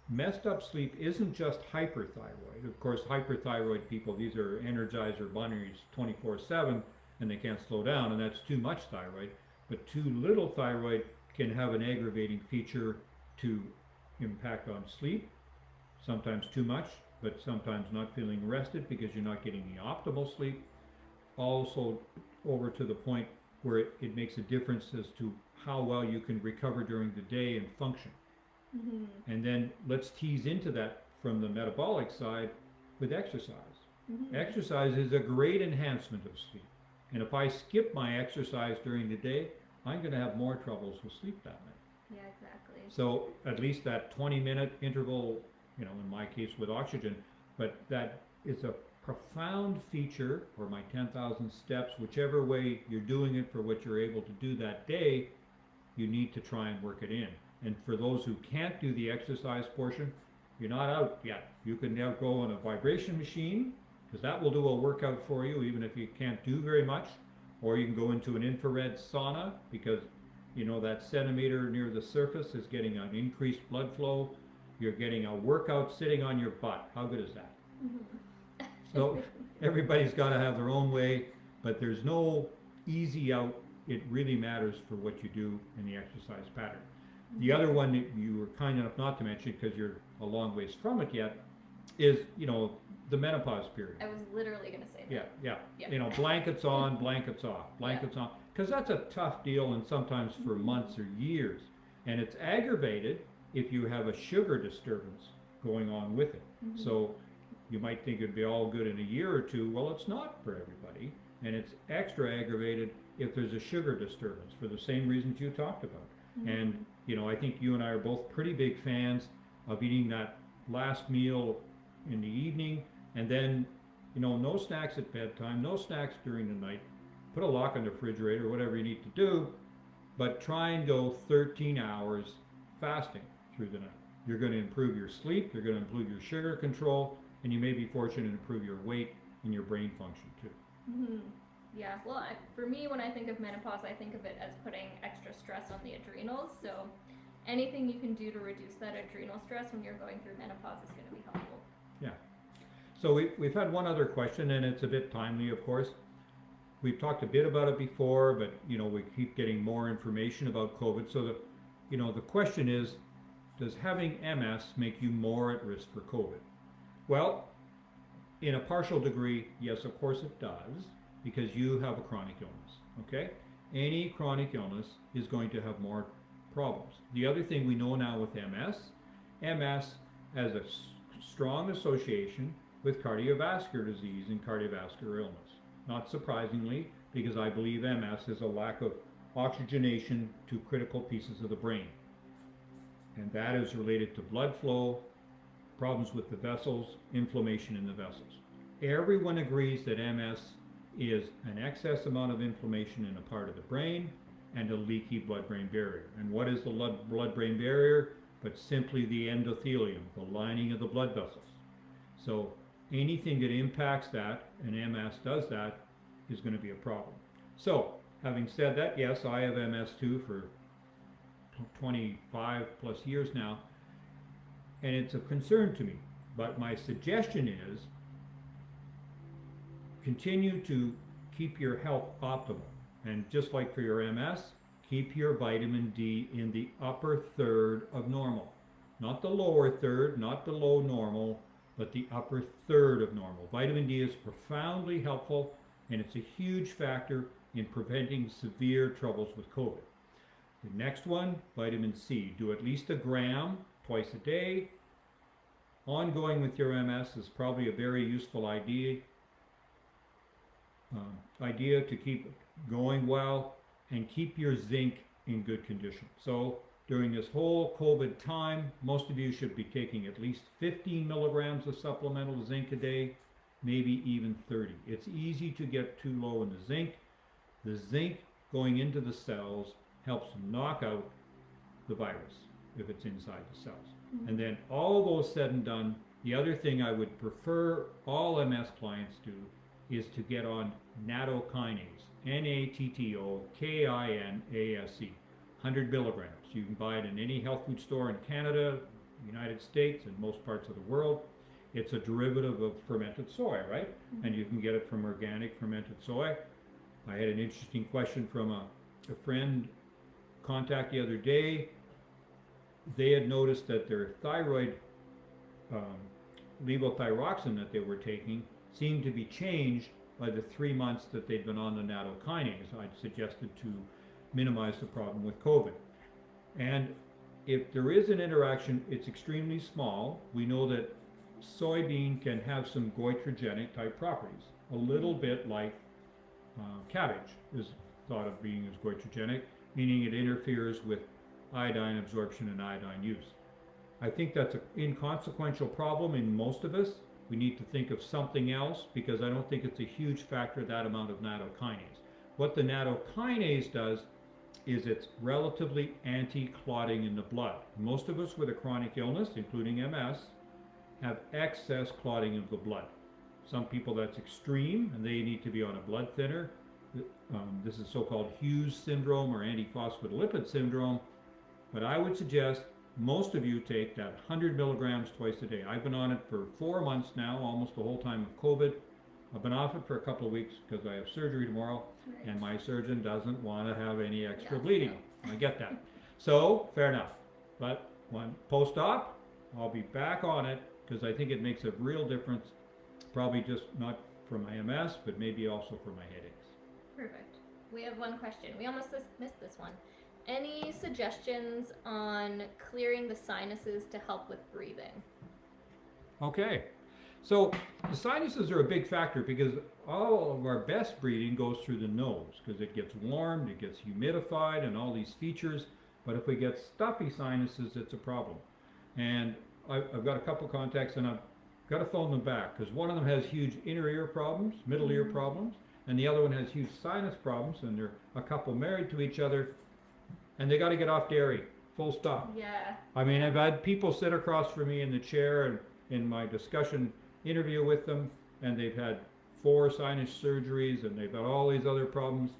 Messed up sleep isn't just hyperthyroid. Of course, hyperthyroid people, these are energizer bunnies 24/7, and they can't slow down, and that's too much thyroid. But too little thyroid can have an aggravating feature to impact on sleep, sometimes too much, but sometimes not feeling rested because you're not getting the optimal sleep. Also over to the point where it makes a difference as to how well you can recover during the day and function. And then let's tease into that from the metabolic side with exercise. Exercise is a great enhancement of sleep. And if I skip my exercise during the day, I'm going to have more troubles with sleep that night. Yeah, exactly. So at least that 20-minute interval, in my case with oxygen, but that is a profound feature, or my 10,000 steps, whichever way you're doing it for what you're able to do that day, you need to try and work it in. And for those who can't do the exercise portion, you're not out yet. You can now go on a vibration machine, because that will do a workout for you even if you can't do very much. Or you can go into an infrared sauna, because that centimeter near the surface is getting an increased blood flow. You're getting a workout sitting on your butt. How good is that? So everybody's got to have their own way, but there's no easy out. It really matters for what you do in the exercise pattern. The other one that you were kind enough not to mention, because you're a long ways from it yet, is the menopause period. I was literally going to say that. Yeah. Blankets on, blankets off, blankets on, because that's a tough deal, and sometimes for months or years, and it's aggravated if you have a sugar disturbance going on with it. So you might think it'd be all good in a year or two. Well, it's not for everybody, and it's extra aggravated if there's a sugar disturbance for the same reasons you talked about. And I think you and I are both pretty big fans of eating that last meal in the evening, and then no snacks at bedtime, no snacks during the night. Put a lock on the refrigerator, whatever you need to do, but try and go 13 hours fasting through the night. You're going to improve your sleep, you're going to improve your sugar control, and you may be fortunate to improve your weight and your brain function too. Yeah, well, for me, when I think of menopause, I think of it as putting extra stress on the adrenals. So anything you can do to reduce that adrenal stress when you're going through menopause is going to be helpful. Yeah. So we've had one other question, and it's a bit timely, of course. We've talked a bit about it before, but we keep getting more information about COVID. So the question is, does having MS make you more at risk for COVID? Well, in a partial degree, yes, of course it does, because you have a chronic illness, okay? Any chronic illness is going to have more problems. The other thing we know now with MS has a strong association with cardiovascular disease and cardiovascular illness. Not surprisingly, because I believe MS is a lack of oxygenation to critical pieces of the brain. And that is related to blood flow, problems with the vessels, inflammation in the vessels. Everyone agrees that MS is an excess amount of inflammation in a part of the brain and a leaky blood-brain barrier. And what is the blood-brain barrier? But simply the endothelium, the lining of the blood vessels. So anything that impacts that, and MS does that, is going to be a problem. So, having said that, yes, I have MS too for 25 plus years now, and it's of concern to me. But my suggestion is continue to keep your health optimal. And just like for your MS, keep your vitamin D in the upper third of normal. Not the lower third, not the low normal, but the upper third of normal. Vitamin D is profoundly helpful, and it's a huge factor in preventing severe troubles with COVID. The next one, vitamin C. Do at least 1 gram twice a day. Ongoing with your MS is probably a very useful idea to keep going well, and keep your zinc in good condition. So during this whole COVID time, most of you should be taking at least 15 milligrams of supplemental zinc a day, maybe even 30. It's easy to get too low in the zinc. The zinc going into the cells helps knock out the virus if it's inside the cells. Mm-hmm. And then all those said and done, the other thing I would prefer all MS clients do is to get on nattokinase, N-A-T-T-O-K-I-N-A-S-E, 100 milligrams. You can buy it in any health food store in Canada, United States, and most parts of the world. It's a derivative of fermented soy, right? Mm-hmm. And you can get it from organic fermented soy. I had an interesting question from a friend contact the other day. They had noticed that their thyroid levothyroxine that they were taking seemed to be changed by the 3 months that they'd been on the nattokinase. I'd suggested to minimize the problem with COVID. And if there is an interaction, it's extremely small. We know that soybean can have some goitrogenic type properties, a little bit like cabbage is thought of being as goitrogenic, meaning it interferes with iodine absorption and iodine use. I think that's an inconsequential problem in most of us. We need to think of something else, because I don't think it's a huge factor, that amount of nattokinase. What the nattokinase does is it's relatively anti-clotting in the blood. Most of us with a chronic illness, including MS, have excess clotting of the blood. Some people that's extreme, and they need to be on a blood thinner. This is so-called Hughes syndrome or antiphospholipid syndrome. But I would suggest most of you take that 100 milligrams twice a day. I've been on it for 4 months now, almost the whole time of COVID. I've been off it for a couple of weeks because I have surgery tomorrow, right, and my surgeon doesn't want to have any extra bleeding. No. I get that. So, fair enough. But when post-op, I'll be back on it, because I think it makes a real difference, probably just not for my MS, but maybe also for my headaches. Perfect. We have one question. We almost missed this one. Any suggestions on clearing the sinuses to help with breathing? Okay. So the sinuses are a big factor, because all of our best breathing goes through the nose, because it gets warmed, it gets humidified, and all these features. But if we get stuffy sinuses, it's a problem. And I've got a couple contacts, and I've got to phone them back, because one of them has huge inner ear problems, middle ear problems, and the other one has huge sinus problems, and they're a couple married to each other, and they got to get off dairy, full stop. Yeah. I mean, I've had people sit across from me in the chair and in my discussion interview with them, and they've had 4 sinus surgeries, and they've got all these other problems.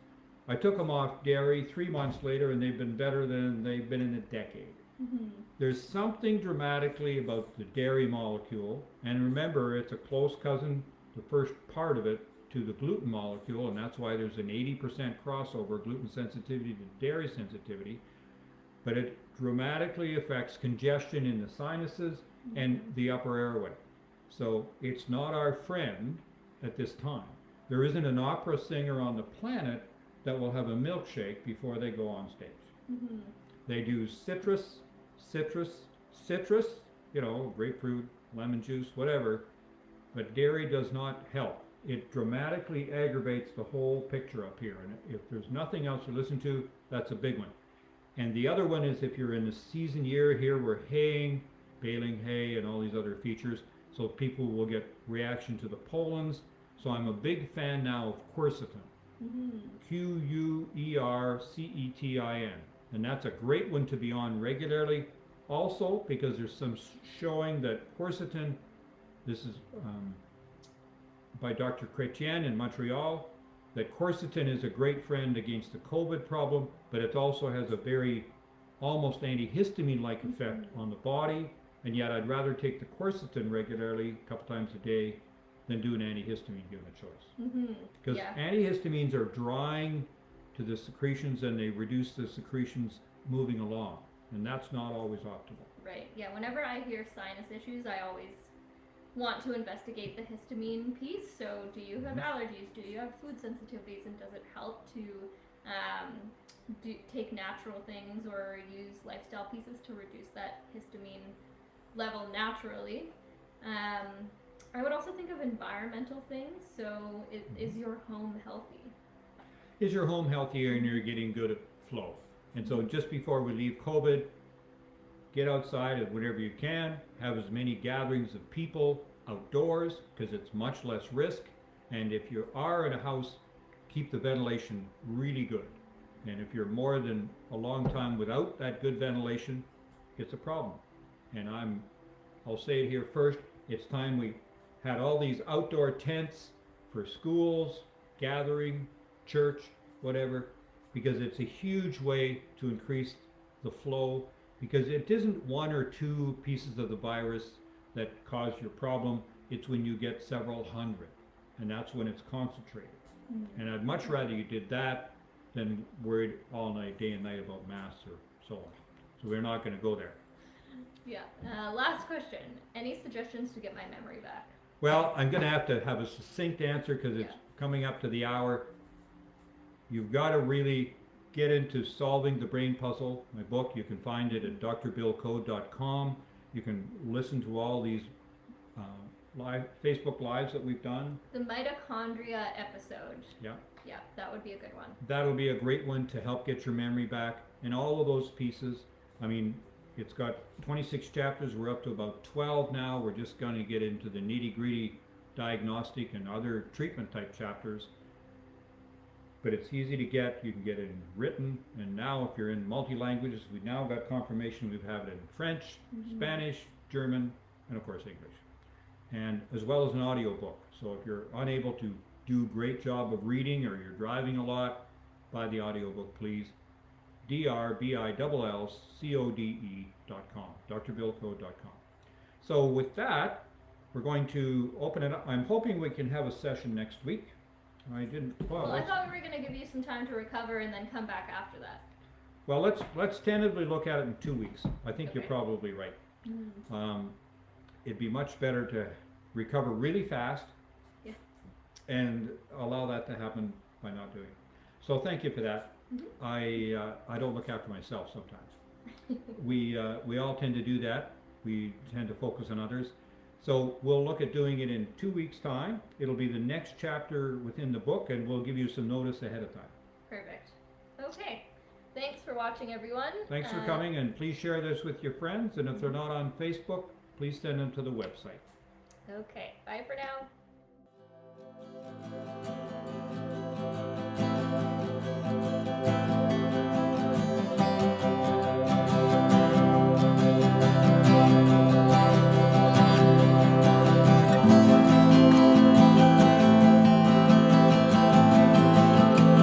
I took them off dairy 3 months later, and they've been better than they've been in a decade. Mm-hmm. There's something dramatically about the dairy molecule, and remember, it's a close cousin, the first part of it, to the gluten molecule, and that's why there's an 80% crossover, gluten sensitivity to dairy sensitivity. But it dramatically affects congestion in the sinuses and the upper airway. So it's not our friend at this time. There isn't an opera singer on the planet that will have a milkshake before they go on stage. Mm-hmm. They do citrus, you know, grapefruit, lemon juice, whatever, but dairy does not help. It dramatically aggravates the whole picture up here, and if there's nothing else to listen to, that's a big one. And the other one is if you're in the season year, here we're haying, baling hay, and all these other features, so people will get reaction to the pollens. So I'm a big fan now of quercetin, Mm-hmm. Quercetin, and that's a great one to be on regularly. Also, because there's some showing that quercetin, this is by Dr. Chrétien in Montreal, that quercetin is a great friend against the COVID problem, but it also has a very almost antihistamine-like effect on the body, and yet I'd rather take the quercetin regularly, a couple times a day, than do an antihistamine given a choice. Mm-hmm. Because antihistamines are drying to the secretions and they reduce the secretions moving along, and that's not always optimal. Right. Yeah. Whenever I hear sinus issues, I always want to investigate the histamine piece. So, do you have allergies? Do you have food sensitivities? And does it help to take natural things or use lifestyle pieces to reduce that histamine level naturally? I would also think of environmental things. So, is your home healthy? Is your home healthier and you're getting good flow? And so just before we leave COVID, get outside whenever you can, have as many gatherings of people outdoors because it's much less risk. And if you are in a house, keep the ventilation really good. And if you're more than a long time without that good ventilation, it's a problem. And I'll say it here first, it's time we had all these outdoor tents for schools, gathering, church, whatever, because it's a huge way to increase the flow, because it isn't one or two pieces of the virus that cause your problem, it's when you get several hundred, and that's when it's concentrated. Mm-hmm. And I'd much rather you did that than worried all night, day and night about masks or so on. So we're not going to go there. Yeah. Last question. Any suggestions to get my memory back? Well, I'm going to have a succinct answer because it's coming up to the hour. You've got to really get into solving the brain puzzle. My book, you can find it at drbillcode.com. You can listen to all these live Facebook lives that we've done. The mitochondria episode. Yeah. Yeah, that would be a good one. That'll be a great one to help get your memory back. And all of those pieces, I mean, it's got 26 chapters. We're up to about 12 now. We're just going to get into the nitty-gritty diagnostic and other treatment type chapters. But it's easy to get. You can get it in written, and now if you're in multi-languages, we've now got confirmation we have it in French, Spanish, German, and of course English, and as well as an audio book. So if you're unable to do a great job of reading or you're driving a lot, buy the audio book, please. drbillcode.com, drbillcode.com. So with that, we're going to open it up. I'm hoping we can have a session next week. I didn't. Well, I thought we were going to give you some time to recover and then come back after that. Well, let's tentatively look at it in 2 weeks. I think you're probably right. It'd be much better to recover really fast, and allow that to happen by not doing it. So thank you for that. I don't look after myself sometimes. We all tend to do that. We tend to focus on others. So we'll look at doing it in 2 weeks' time. It'll be the next chapter within the book, and we'll give you some notice ahead of time. Perfect. Okay. Thanks for watching, everyone. Thanks for coming, and please share this with your friends. And if they're not on Facebook, please send them to the website. Okay. Bye for now.